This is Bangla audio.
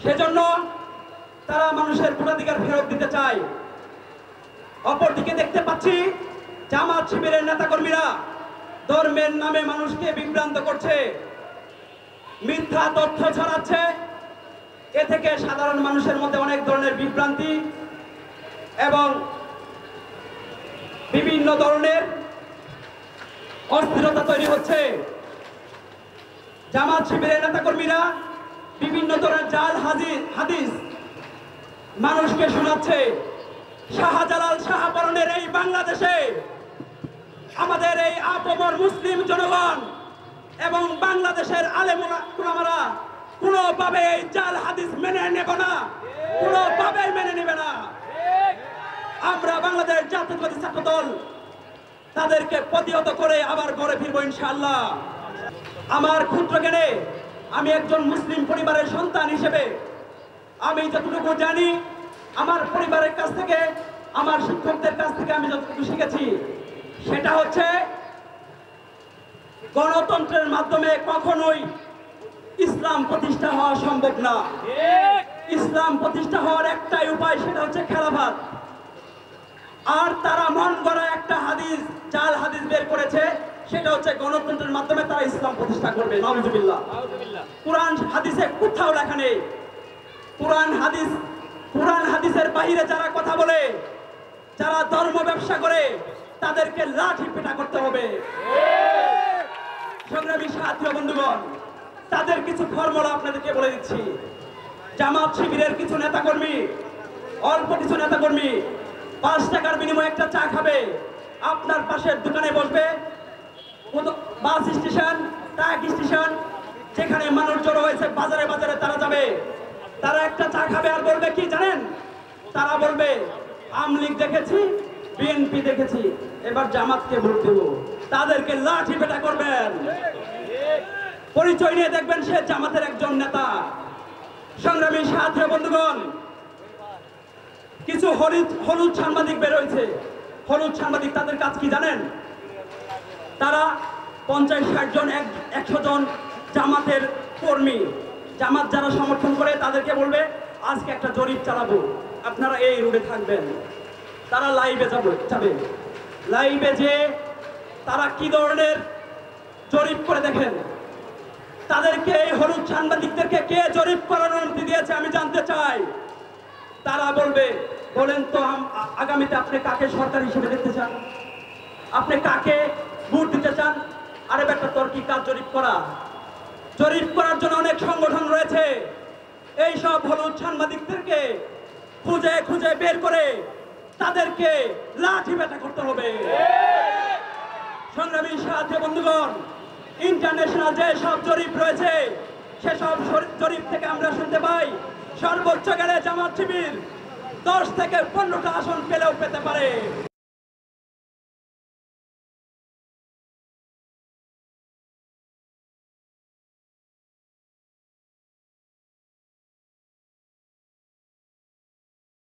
সেজন্য তারা মানুষের ভোটাধিকার ফেরত দিতে চায়। অপরদিকে দেখতে পাচ্ছি জামাত শিবিরের নেতাকর্মীরা ধর্মের নামে মানুষকে বিভ্রান্ত করছে, মিথ্যা তথ্য ছড়াচ্ছে। এ থেকে সাধারণ মানুষের মধ্যে অনেক ধরনের বিভ্রান্তি এবং বিভিন্ন ধরনের অস্থিরতা তৈরি হচ্ছে। জামাত শিবিরের নেতাকর্মীরা বিভিন্ন ধরনের জাল হাদিস মানুষকে শোনাচ্ছে। শাহজালাল শাহপরণের এই বাংলাদেশে আমাদের এই আপামর মুসলিম জনগণ এবং বাংলাদেশের আলেম ওলামারা কোনোভাবে এই জাল হাদিস মেনে নেব না, কোনোভাবে মেনে নেবে না। আমরা বাংলাদেশ জাতীয়তাবাদী ছাত্র দল তাদেরকে প্রতিহত করে আবার ঘরে ফিরবো ইনশাআল্লাহ। আমার ক্ষুদ্র জ্ঞানে আমি একজন মুসলিম পরিবারের সন্তান হিসেবে আমি যতটুকু জানি, আমার পরিবারের কাছ থেকে, আমার শিক্ষকদের কাছ থেকে আমি যতটুকু শিখেছি, সেটা হচ্ছে গণতন্ত্রের মাধ্যমে কখনোই ইসলাম প্রতিষ্ঠা হওয়া সম্ভব না। ইসলাম প্রতিষ্ঠা হওয়ার একটাই উপায়, সেটা হচ্ছে খেলাফত। আর তারা মন গড়া একটা হাদিস, জাল হাদিস বের করেছে, সেটা হচ্ছে গণতন্ত্রের মাধ্যমে তারা ইসলাম প্রতিষ্ঠা করবে। নাউজুবিল্লাহ। কুরআন হাদিসে কোথাও লেখা নেই। কুরআন হাদিসের বাইরে যারা কথা বলে, যারা ধর্ম ব্যবসা করে, তাদেরকে লাঠি পেটা করতে হবে। সংগ্রামী সাথী বন্ধুগণ, তাদের কিছু ফর্মুলা আপনাদেরকে বলে দিচ্ছি। জামাত শিবিরের কিছু নেতাকর্মী, অল্প কিছু নেতাকর্মী 5 টাকার বিনিময়ে একটা চা খাবে, আপনার পাশের দোকানে বসবে, বাস স্টেশন, ট্রাক স্টেশন, যেখানে মানুষ জড়ো হয়েছে, বাজারে বাজারে তারা যাবে, তারা একটা চা খাবে আর বলবে কি জানেন? তারা বলবে আওয়ামী লীগ দেখেছি, বিএনপি দেখেছি, এবার জামাতকে ভোট দেব। তাদেরকে লাঠি পেটা করবেন, পরিচয় নিয়ে দেখবেন সে জামাতের একজন নেতা। সংগ্রামী সাথী বন্ধুগণ, কিছু হলুদ সাংবাদিক বের হয়েছে। হলুদ সাংবাদিক, তাদের কাজ কি জানেন? তারা 50-60 জন, 100 জন জামাতের কর্মী, জামাত যারা সমর্থন করে, তাদেরকে বলবে আজকে একটা জরিপ চালাবো, আপনারা এই রোডে থাকবেন। তারা লাইভে যাবে, লাইভে যে তারা কি ধরনের জরিপ করে দেখেন। তাদেরকে, এই হলুদ সাংবাদিকদেরকে কে জরিপ করার অনুমতি দিয়েছে আমি জানতে চাই। তারা বলবে, বলেন তো আগামীতে আপনি কাকে সরকার হিসেবে দেখতে চান, আপনি কাকে ভোট দিতে চান? আরে বেটা, তোর কি কাজ জরিপ করা? জরিপ করার জন্য অনেক সংগঠন রয়েছে। এই সব হলুদ সাংবাদিকদেরকে খুঁজে খুঁজে বের করে তাদেরকে লাঠি পেটা করতে হবে। সংগ্রামী সাথী বন্ধুগণ, ইন্টারন্যাশনাল যে সব জরিপ রয়েছে, সেসব জরিপ থেকে আমরা শুনতে পাই সর্বোচ্চ গেলে জামাত শিবির 10 থেকে 15টা আসন পেলেও পেতে পারে।